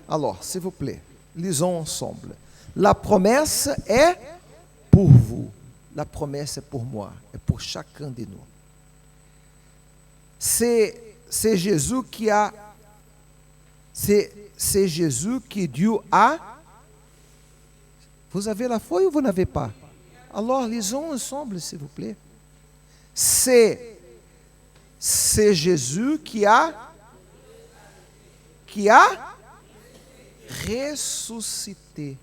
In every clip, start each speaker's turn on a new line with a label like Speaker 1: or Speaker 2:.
Speaker 1: Alors, s'il vous plaît, lisons ensemble. La promesse est pour vous. La promesse est pour moi, est pour chacun de nous. C'est Jésus qui a, c'est Jésus qui Dieu a. Vous avez la foi ou vous n'avez pas? Alors, lisons ensemble, s'il vous plaît. C'est Jésus qui a ressuscité.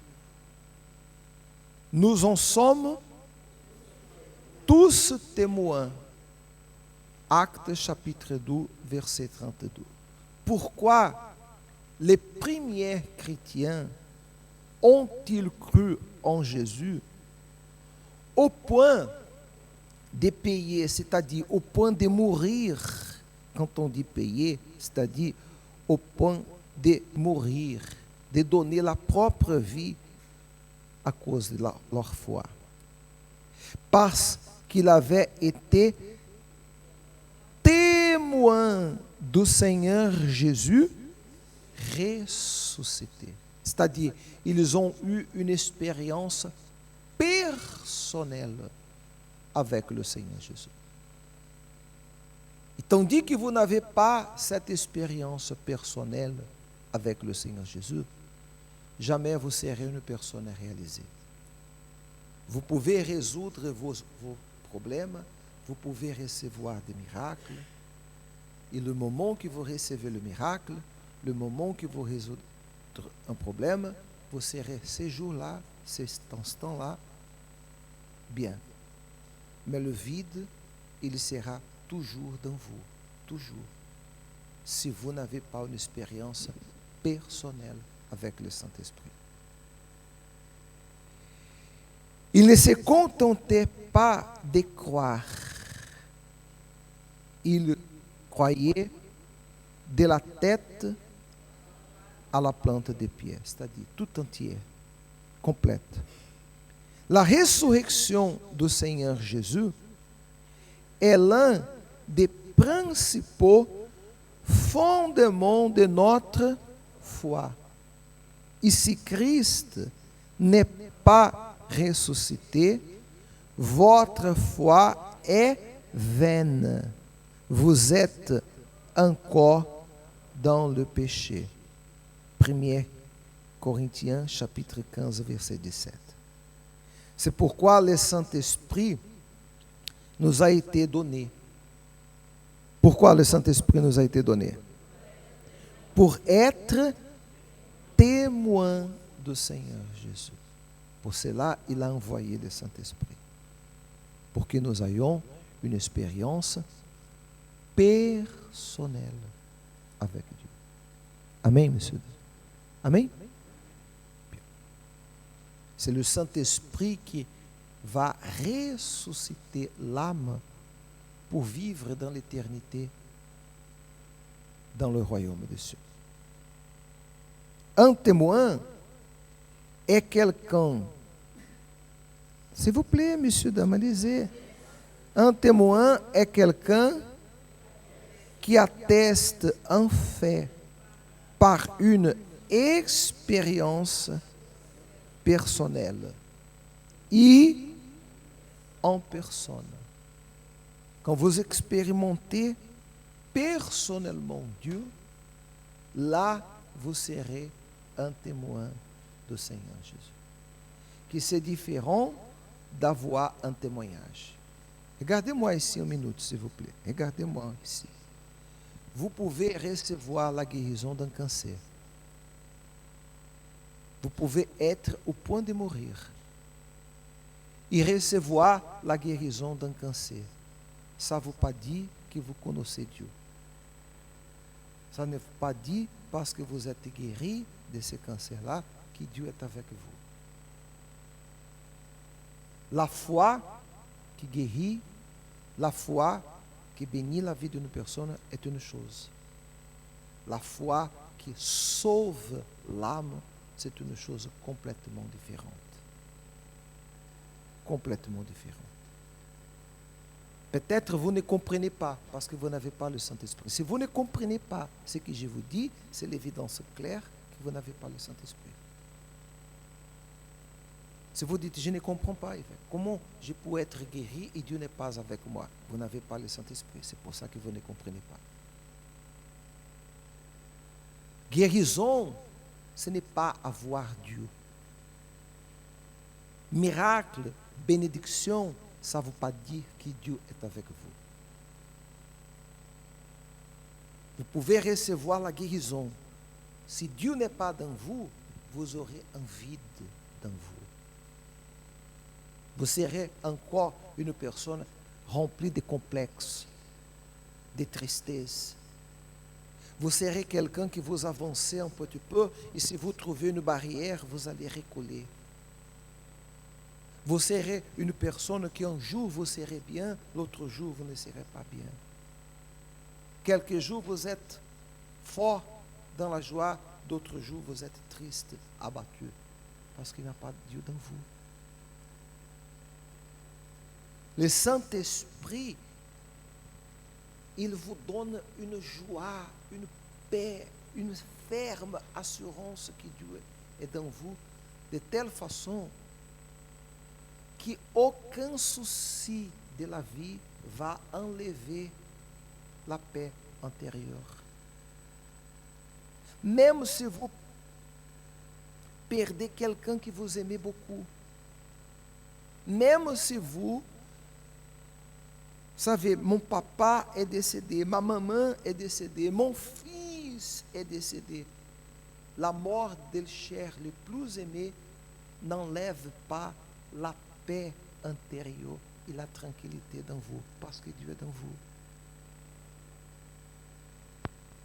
Speaker 1: Nous en sommes tous témoins. Actes chapitre 2, verset 32. Pourquoi les premiers chrétiens ont-ils cru en Jésus au point de payer, c'est-à-dire au point de mourir? Quand on dit payer, c'est-à-dire au point de mourir, de donner la propre vie à cause de leur foi. Parce qu'il avait été témoin du Seigneur Jésus ressuscité. C'est-à-dire, ils ont eu une expérience personnelle avec le Seigneur Jésus. Et tandis que vous n'avez pas cette expérience personnelle avec le Seigneur Jésus, jamais vous serez une personne réalisée. Vous pouvez résoudre vos problèmes, vous pouvez recevoir des miracles, et le moment que vous recevez le miracle, le moment que vous résoudre un problème, vous serez ce jour-là, cet instant-là, bien. Mais le vide, il sera toujours dans vous, toujours, si vous n'avez pas une expérience personnelle avec le Saint-Esprit. Il ne se contentait pas de croire. Il croyait de la tête à la plante des pieds, c'est-à-dire tout entier, complète. La résurrection du Seigneur Jésus est l'un des principaux fondements de notre foi. Et si Christ n'est pas ressuscité, votre foi est vaine. Vous êtes encore dans le péché. 1 Corinthiens chapitre 15, verset 17. C'est pourquoi le Saint-Esprit nous a été donné. Pourquoi le Saint-Esprit nous a été donné? Pour être témoin du Seigneur Jésus. Pour cela, il a envoyé le Saint-Esprit. Pour que nous ayons une expérience personnelle avec Dieu. Amen, monsieur. Amen. C'est le Saint-Esprit qui va ressusciter l'âme pour vivre dans l'éternité dans le royaume des cieux. Un témoin est quelqu'un, s'il vous plaît, monsieur, dame, lisez. Un témoin est quelqu'un qui atteste un fait par une expérience personnelle et en personne. Quand vous expérimentez personnellement Dieu, là, vous serez un témoin du Seigneur Jésus. Que c'est différent d'avoir un témoignage. Regardez-moi ici une minute, s'il vous plaît. Regardez-moi ici. Vous pouvez recevoir la guérison d'un cancer. Vous pouvez être au point de mourir et recevoir la guérison d'un cancer. Ça ne veut pas dire que vous connaissez Dieu. Ça ne veut pas dire parce que vous êtes guéri de ce cancer-là que Dieu est avec vous. La foi qui guérit, la foi qui bénit la vie d'une personne est une chose. La foi qui sauve l'âme, c'est une chose complètement différente. Complètement différente. Peut-être vous ne comprenez pas parce que vous n'avez pas le Saint-Esprit. Si vous ne comprenez pas ce que je vous dis, c'est l'évidence claire que vous n'avez pas le Saint-Esprit. Si vous dites, je ne comprends pas, comment je peux être guéri et Dieu n'est pas avec moi? Vous n'avez pas le Saint-Esprit, c'est pour ça que vous ne comprenez pas. Guérison, ce n'est pas avoir Dieu. Miracle, bénédiction, ça ne veut pas dire que Dieu est avec vous. Vous pouvez recevoir la guérison. Si Dieu n'est pas dans vous, vous aurez un vide dans vous. Vous serez encore une personne remplie de complexes, de tristesse. Vous serez quelqu'un qui vous avancez un petit peu et si vous trouvez une barrière, vous allez reculer. Vous serez une personne qui un jour vous serez bien, l'autre jour vous ne serez pas bien. Quelques jours vous êtes fort dans la joie, d'autres jours vous êtes triste, abattu, parce qu'il n'y a pas de Dieu dans vous. Le Saint-Esprit, il vous donne une joie, une paix, une ferme assurance que Dieu est dans vous, de telle façon qu'aucun souci de la vie va enlever la paix intérieure. Même si vous perdez quelqu'un que vous aimez beaucoup, même si vous savez, mon papa est décédé, ma maman est décédée, mon fils est décédé. La mort des chers les plus aimés n'enlève pas la paix intérieure et la tranquillité dans vous, parce que Dieu est dans vous.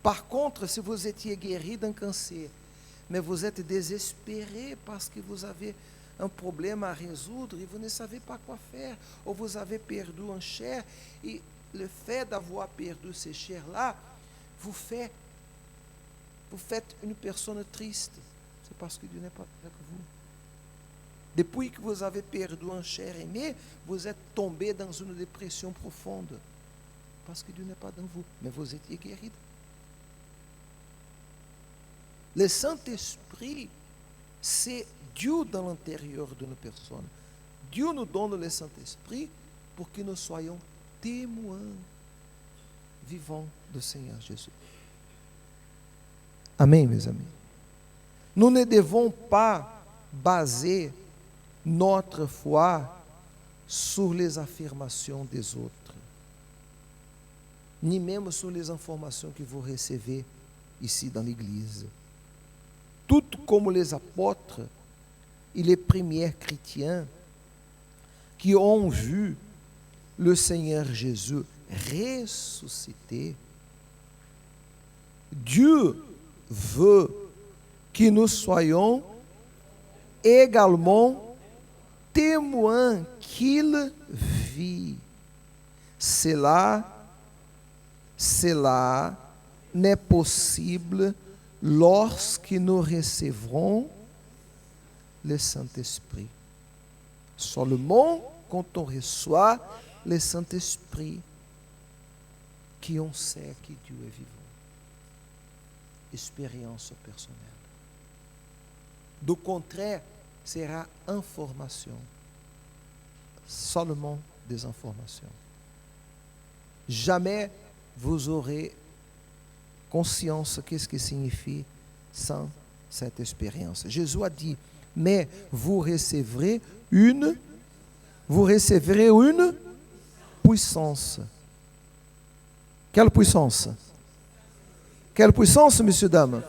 Speaker 1: Par contre, si vous étiez guéri d'un cancer, mais vous êtes désespéré parce que vous avez un problème à résoudre et vous ne savez pas quoi faire, ou vous avez perdu un cher, et le fait d'avoir perdu ces chers-là, vous faites une personne triste. C'est parce que Dieu n'est pas avec vous. Depuis que vous avez perdu un cher aimé, vous êtes tombé dans une dépression profonde, parce que Dieu n'est pas dans vous, mais vous étiez guéri. Le Saint-Esprit, c'est Dieu dans l'intérieur d'une personne. Dieu nous donne le Saint-Esprit pour que nous soyons témoins vivants du Seigneur Jésus. Amen, mes amis. Nous ne devons pas baser notre foi sur les affirmations des autres, ni même sur les informations que vous recevez ici dans l'Église. Tout comme les apôtres et les premiers chrétiens qui ont vu le Seigneur Jésus ressuscité, Dieu veut que nous soyons également témoins qu'il vit. Cela n'est possible lorsque nous recevrons le Saint-Esprit. Seulement quand on reçoit le Saint-Esprit, qu'on sait que Dieu est vivant. Expérience personnelle. Du contraire, sera information. Seulement des informations. Jamais vous aurez conscience de ce que signifie sans cette expérience. Jésus a dit, mais vous recevrez une puissance. Quelle puissance? Quelle puissance, messieurs, dames?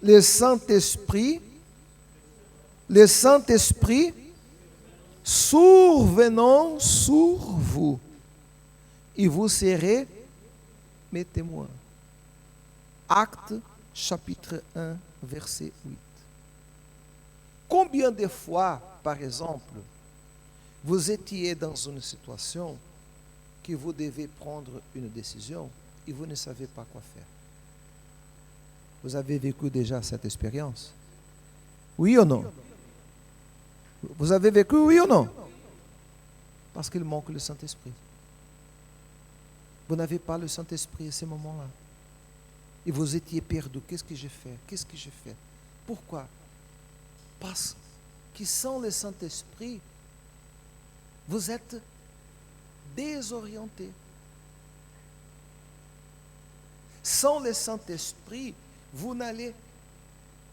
Speaker 1: Le Saint-Esprit survenant sur vous, et vous serez mes témoins. Actes, chapitre 1, verset 8. Combien de fois, par exemple, vous étiez dans une situation que vous devez prendre une décision et vous ne savez pas quoi faire? Vous avez vécu déjà cette expérience? Oui ou non? Vous avez vécu, oui ou non? Parce qu'il manque le Saint-Esprit. Vous n'avez pas le Saint-Esprit à ce moment-là. Et vous étiez perdu. Qu'est-ce que j'ai fait? Qu'est-ce que j'ai fait? Pourquoi? Parce que sans le Saint-Esprit, vous êtes désorienté. Sans le Saint-Esprit, vous n'allez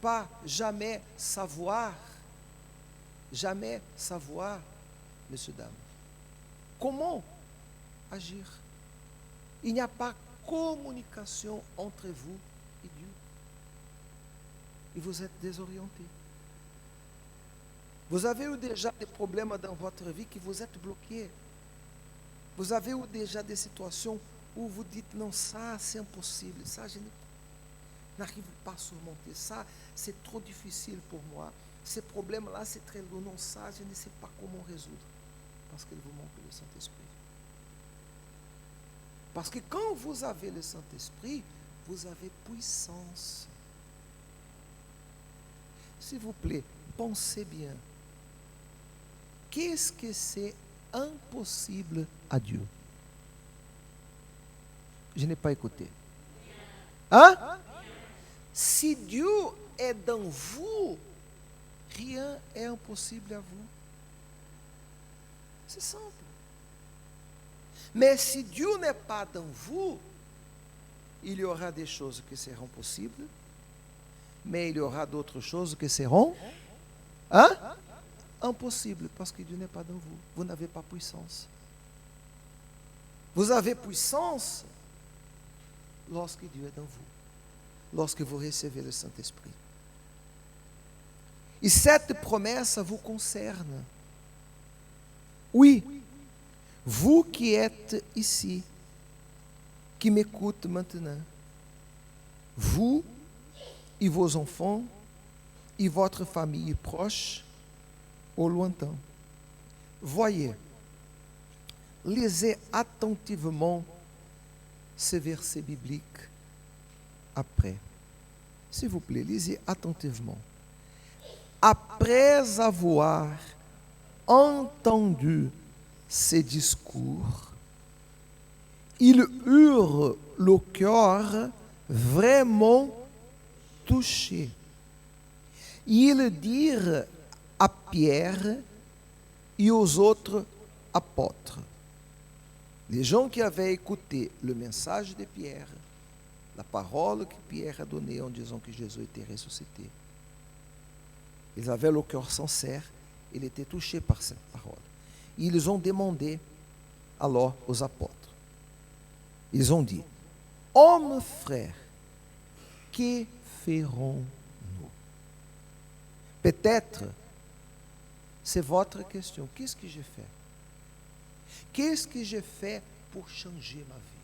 Speaker 1: pas jamais savoir, messieurs, dames, comment agir. Il n'y a pas communication entre vous et Dieu. Et vous êtes désorienté. Vous avez eu déjà des problèmes dans votre vie qui vous êtes bloqués. Vous avez eu déjà des situations où vous dites non, ça c'est impossible, ça je n'arrive pas à surmonter, ça c'est trop difficile pour moi, ces problèmes-là c'est très lourd, non, ça je ne sais pas comment résoudre, parce qu'il vous manque le Saint-Esprit. Parce que quand vous avez le Saint-Esprit, vous avez puissance. S'il vous plaît, pensez bien. Qu'est-ce que c'est impossible à Dieu? Je n'ai pas écouté. Hein? Si Dieu est dans vous, rien est impossible à vous. C'est simple. Mais si Dieu n'est pas dans vous, il y aura des choses qui seront possibles, mais il y aura d'autres choses qui seront impossibles, parce que Dieu n'est pas dans vous. Vous n'avez pas puissance. Vous avez puissance lorsque Dieu est dans vous, lorsque vous recevez le Saint-Esprit. Et cette promesse vous concerne. Oui, vous qui êtes ici, qui m'écoutent maintenant, vous et vos enfants et votre famille proche au lointain. Voyez, lisez attentivement ce verset biblique après. S'il vous plaît, lisez attentivement. Après avoir entendu ces discours, ils eurent le cœur vraiment touché. Ils dirent à Pierre et aux autres apôtres, les gens qui avaient écouté le message de Pierre, la parole que Pierre a donnée en disant que Jésus était ressuscité, ils avaient le cœur sincère, ils étaient touchés par cette parole. Ils ont demandé alors aux apôtres, ils ont dit, hommes frères, que ferons-nous? Peut-être, c'est votre question, qu'est-ce que j'ai fait? Qu'est-ce que j'ai fait pour changer ma vie?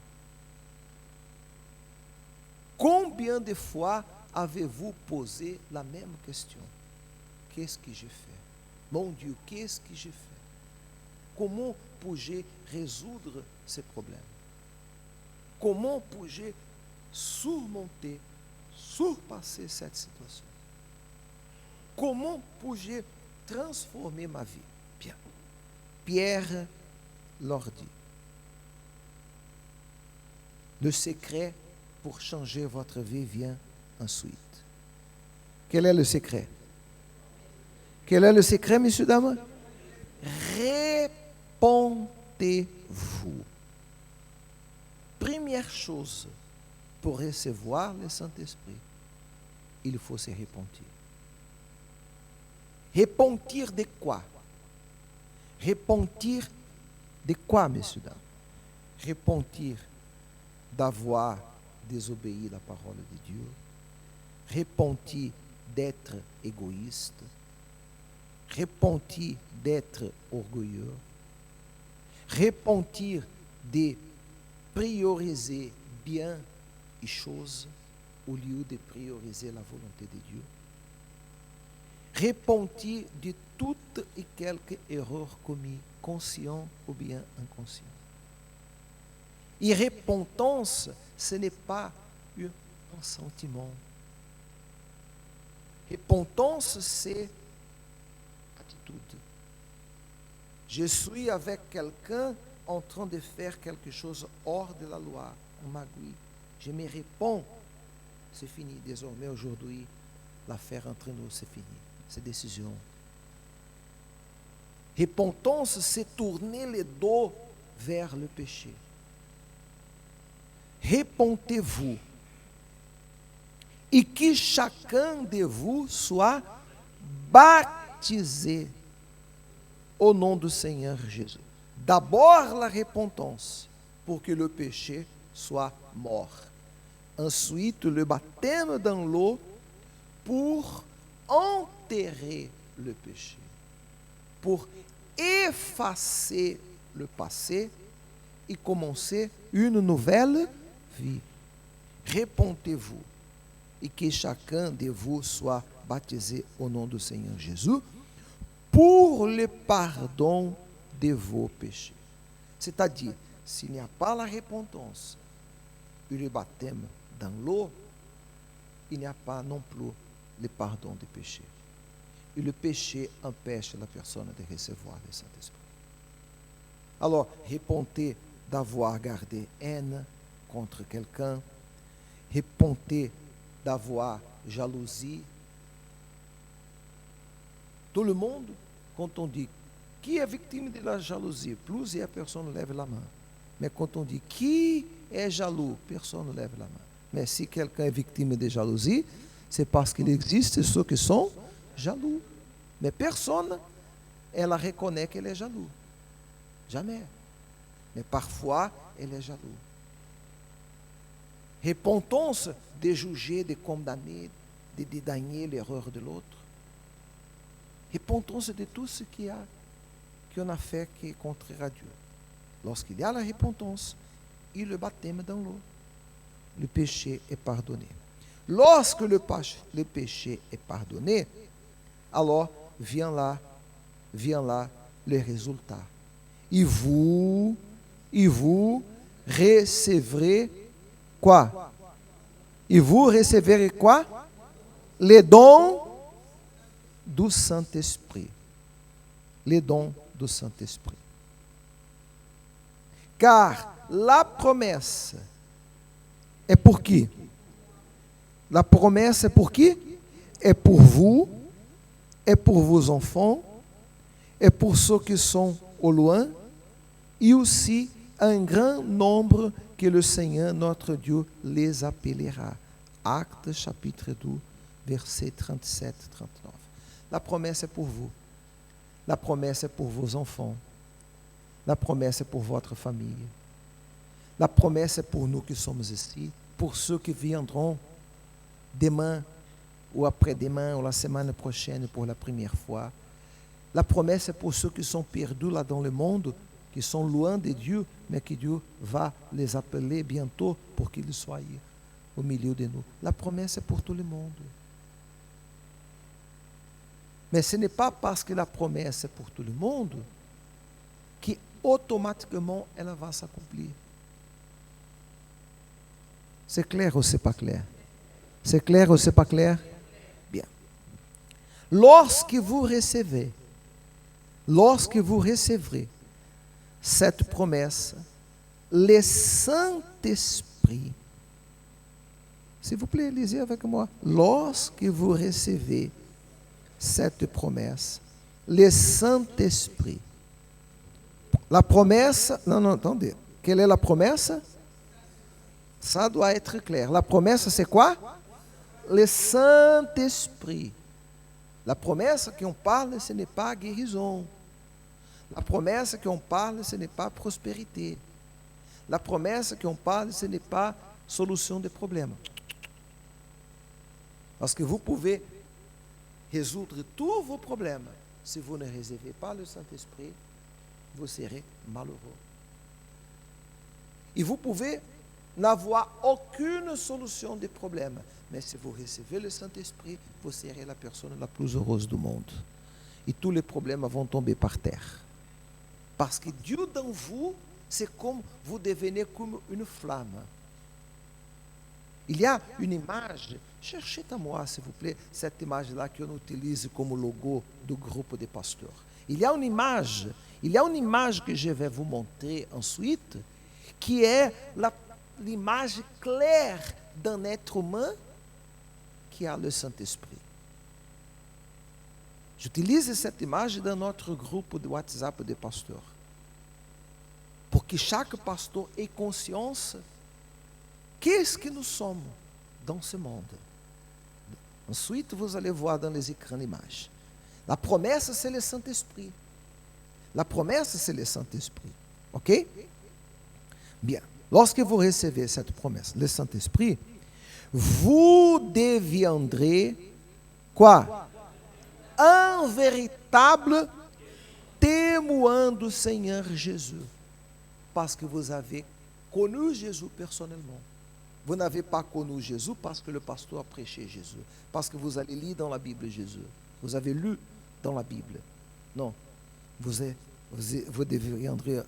Speaker 1: Combien de fois avez-vous posé la même question? Qu'est-ce que j'ai fait? Mon Dieu, qu'est-ce que j'ai fait? Comment puis-je résoudre ces problèmes? Comment puis-je surmonter, surpasser cette situation? Comment puis-je transformer ma vie? Bien. Pierre leur dit, le secret pour changer votre vie vient ensuite. Quel est le secret? Quel est le secret, messieurs, dames? Répentez-vous. Première chose, pour recevoir le Saint-Esprit, il faut se repentir. Repentir de quoi? Repentir de quoi, messieurs, dames? Repentir d'avoir désobéi la parole de Dieu. Repentir d'être égoïste. Repentir d'être orgueilleux. Repentir de prioriser bien les choses au lieu de prioriser la volonté de Dieu. Repentir de toutes et quelques erreurs commises, conscientes ou bien inconscientes. Et repentance, ce n'est pas un sentiment. Repentance, c'est attitude. Je suis avec quelqu'un en train de faire quelque chose hors de la loi, un magouille. Je me réponds, c'est fini désormais aujourd'hui. l'affaire entre nous, c'est fini. C'est décision. Repentance, c'est tourner le dos vers le péché. Repentez-vous. Et que chacun de vous soit baptisé au nom du Seigneur Jésus. D'abord la repentance, pour que le péché soit mort. Ensuite, le baptême dans l'eau pour enterrer le péché, pour effacer le passé et commencer une nouvelle vie. Repentez-vous et que chacun de vous soit baptisé au nom du Seigneur Jésus pour le pardon de vos péchés. C'est-à-dire, s'il n'y a pas la repentance et le baptême dans l'eau, il n'y a pas non plus le pardon des péchés. Et le péché empêche la personne de recevoir le Saint-Esprit. Alors, repentez d'avoir gardé haine contre quelqu'un, repentez d'avoir jalousie. Tout le monde, quand on dit qui est victime de la jalousie, plusieurs personnes lèvent la main. Mais quand on dit qui est jaloux, personne ne lève la main. Mais si quelqu'un est victime de jalousie, c'est parce qu'il existe ceux qui sont jaloux. Mais personne, elle reconnaît qu'elle est jaloux. Jamais. Mais parfois, elle est jaloux. Repentance de juger, de condamner, de dédaigner l'erreur de l'autre. Repentance de tout ce qu'on a fait qui est contraire à Dieu. Lorsqu'il y a la repentance et le baptême dans l'eau, le péché est pardonné. Lorsque le péché est pardonné, alors vient là le résultat. Et vous recevrez quoi? Et vous recevrez quoi? Les dons du Saint-Esprit. Les dons du Saint-Esprit. Car la promesse est pour qui? La promesse est pour qui? Est pour vous, est pour vos enfants, est pour ceux qui sont au loin, et aussi un grand nombre que le Seigneur notre Dieu les appellera. Actes chapitre 2, versets 37-39. La promesse est pour vous. La promesse est pour vos enfants. La promesse est pour votre famille. La promesse est pour nous qui sommes ici, pour ceux qui viendront demain ou après-demain ou la semaine prochaine pour la première fois. La promesse est pour ceux qui sont perdus là dans le monde, qui sont loin de Dieu, mais que Dieu va les appeler bientôt pour qu'ils soient au milieu de nous. La promesse est pour tout le monde. Mais ce n'est pas parce que la promesse est pour tout le monde qu'automatiquement elle va s'accomplir. C'est clair ou c'est pas clair? C'est clair ou c'est pas clair? Bien. Lorsque vous recevrez cette promesse, le Saint-Esprit, s'il vous plaît, lisez avec moi. Lorsque vous recevez cette promesse, le Saint-Esprit, la promesse, non, attendez, quelle est la promesse? Ça doit être clair. La promesse, c'est quoi? Le Saint-Esprit. La promesse qu'on parle, ce n'est pas guérison. La promesse qu'on parle, ce n'est pas prospérité. La promesse qu'on parle, ce n'est pas solution des problèmes. Parce que vous pouvez résoudre tous vos problèmes. Si vous ne recevez pas le Saint-Esprit, vous serez malheureux. Et vous pouvez n'avoir aucune solution des problèmes. Mais si vous recevez le Saint-Esprit, vous serez la personne la plus heureuse du monde. Et tous les problèmes vont tomber par terre. Parce que Dieu dans vous, c'est comme vous devenez comme une flamme. Il y a une image, cherchez à moi s'il vous plaît, cette image-là qu'on utilise comme logo du groupe des pasteurs. Il y a une image que je vais vous montrer ensuite, qui est l'image claire d'un être humain qui a le Saint-Esprit. J'utilise cette image dans notre groupe de WhatsApp des pasteurs. Pour que chaque pasteur ait conscience qu'est-ce que nous sommes dans ce monde. Ensuite, vous allez voir dans les écrans l'image. La promesse, c'est le Saint-Esprit. La promesse, c'est le Saint-Esprit. OK? Bien. Lorsque vous recevez cette promesse, le Saint-Esprit, vous deviendrez quoi? Un véritable témoin du Seigneur Jésus. Parce que vous avez connu Jésus personnellement. Vous n'avez pas connu Jésus parce que le pasteur a prêché Jésus. Parce que vous allez lire dans la Bible Jésus. Vous avez lu dans la Bible. Non. Vous deviendrez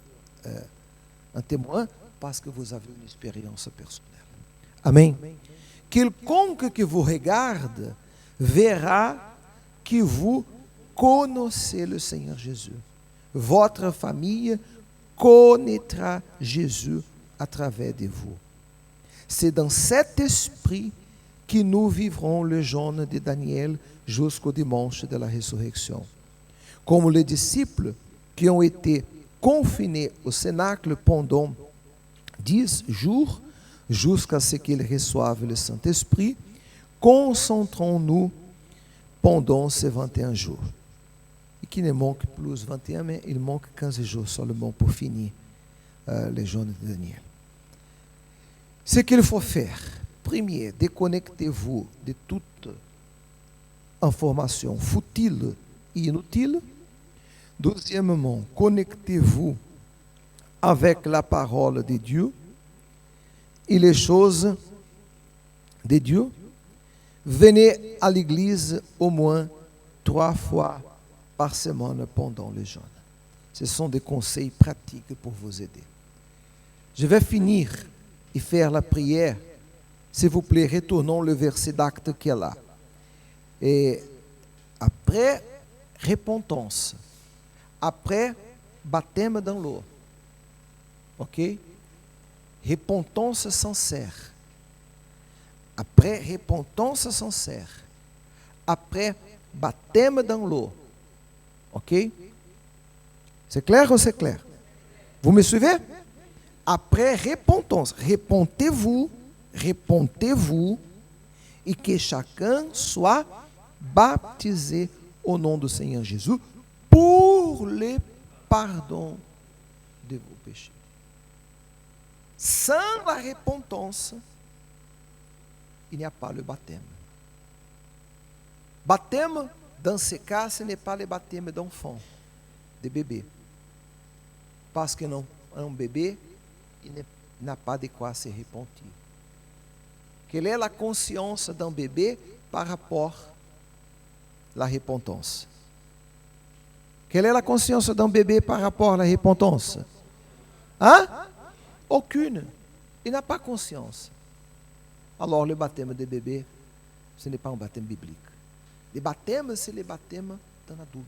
Speaker 1: un témoin parce que vous avez une expérience personnelle. Amen. Quiconque que vous regarde verra que vous connaissez le Seigneur Jésus. Votre famille connaîtra Jésus à travers de vous. C'est dans cet esprit que nous vivrons le jeûne de Daniel jusqu'au dimanche de la résurrection. Comme les disciples qui ont été confinés au cénacle pendant 10 jours, jusqu'à ce qu'ils reçoivent le Saint-Esprit, concentrons-nous pendant ces 21 jours. Et qu'il ne manque plus 21, mais il manque 15 jours seulement pour finir les jeûnes de Daniel. Ce qu'il faut faire, premier, déconnectez-vous de toute information futile et inutile. Deuxièmement, connectez-vous avec la parole de Dieu et les choses de Dieu. Venez à l'église au moins 3 fois par semaine pendant le jeûne. Ce sont des conseils pratiques pour vous aider. Je vais finir et faire la prière. S'il vous plaît, retournons le verset d'Actes qui est là. Et après repentance, après baptême dans l'eau, ok? Repentance sincère. Après repentance sincère, après baptême dans l'eau, ok? C'est clair ou c'est clair? Vous me suivez? Après repentance, repentez-vous, et que chacun soit baptisé au nom du Seigneur Jésus pour le pardon de vos péchés. Sans la repentance, il n'y a pas le baptême. Baptême, dans ce cas, ce n'est pas le baptême d'enfant, de bébé. Parce que non, un bébé, il n'a pas de quoi se repentir. Quelle est la conscience d'un bébé par rapport à la repentance? Quelle est la conscience d'un bébé par rapport à la repentance? Hein? Aucune. Il n'a pas conscience. Alors, le baptême de bébé, ce n'est pas un baptême biblique. Le baptême, c'est le baptême d'un adulte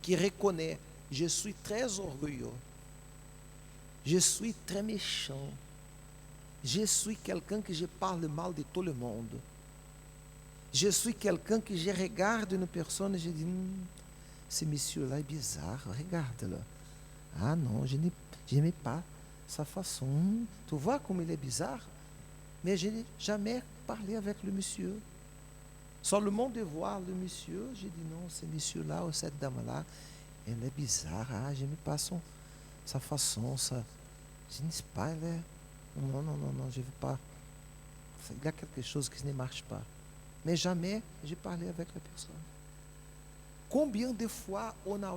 Speaker 1: qui reconnaît, je suis très orgueilleux, je suis très méchant, je suis quelqu'un que je parle mal de tout le monde, je suis quelqu'un que je regarde une personne et je dis, ce monsieur-là est bizarre, regarde-le. Ah non, je n'aime pas sa façon. Tu vois comme il est bizarre? Mais je n'ai jamais parlé avec le monsieur. Seulement de voir le monsieur, j'ai dit non, ce monsieur-là ou cette dame-là, elle est bizarre. Ah, je n'aime pas sa façon, je ne sais pas, elle est... Non, je ne veux pas. Il y a quelque chose qui ne marche pas. Mais jamais j'ai parlé avec la personne. Combien de fois on a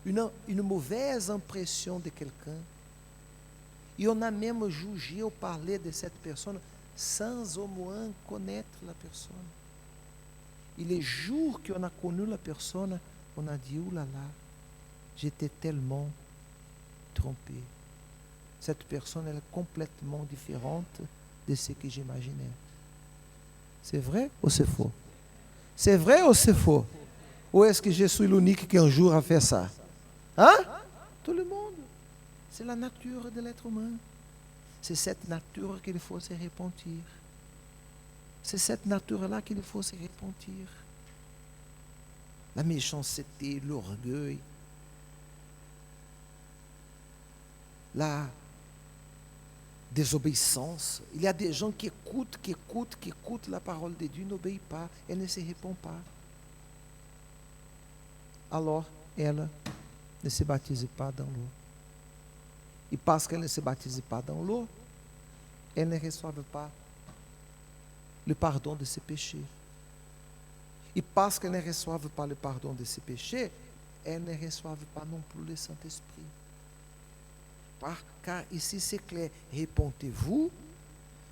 Speaker 1: eu une mauvaise impression de quelqu'un et on a même jugé ou parlé de cette personne sans au moins connaître la personne. Et les jours qu'on a connu la personne, on a dit, oh là là, j'étais tellement trompé. Cette personne, elle est complètement différente de ce que j'imaginais. C'est vrai ou c'est faux? C'est vrai ou c'est faux? Ou est-ce que je suis l'unique qui un jour a fait ça? Hein? Tout le monde. C'est la nature de l'être humain. C'est cette nature qu'il faut se repentir. C'est cette nature-là qu'il faut se repentir. la méchanceté, l'orgueil, la désobéissance. Il y a des gens qui écoutent la parole de Dieu, n'obéissent pas, elle ne se répond pas. Alors, elle ne se baptise pas dans l'eau. Et parce qu'elle ne se baptise pas dans l'eau, elle ne reçoit pas le pardon de ses péchés. Et parce qu'elle ne reçoit pas le pardon de ses péchés, elle ne reçoit pas non plus le Saint-Esprit. Car ici c'est clair, répondez-vous,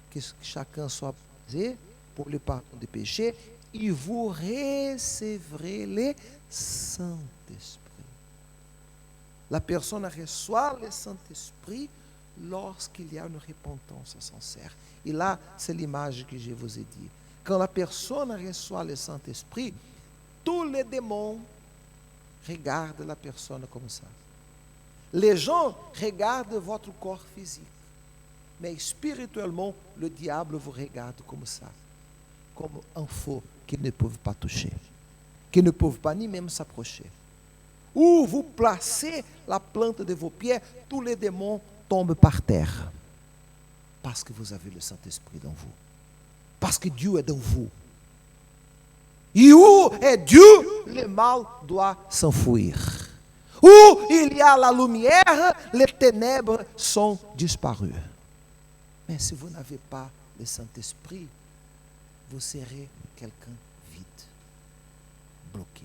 Speaker 1: que chacun soit baptisé pour le pardon des péchés, et vous recevrez le Saint-Esprit. La personne reçoit le Saint-Esprit lorsqu'il y a une repentance sincère. Et là, c'est l'image que je vous ai dit. Quand la personne reçoit le Saint-Esprit, tous les démons regardent la personne comme ça. Les gens regardent votre corps physique, mais spirituellement, le diable vous regarde comme ça, comme un faux qu'ils ne peuvent pas toucher, qu'ils ne peuvent pas ni même s'approcher. Où vous placez la plante de vos pieds, tous les démons tombent par terre, parce que vous avez le Saint-Esprit dans vous, parce que Dieu est dans vous. Et où est Dieu, le mal doit s'enfuir. Où il y a la lumière, les ténèbres sont disparues. Mais si vous n'avez pas le Saint-Esprit, vous serez quelqu'un vide, bloqué.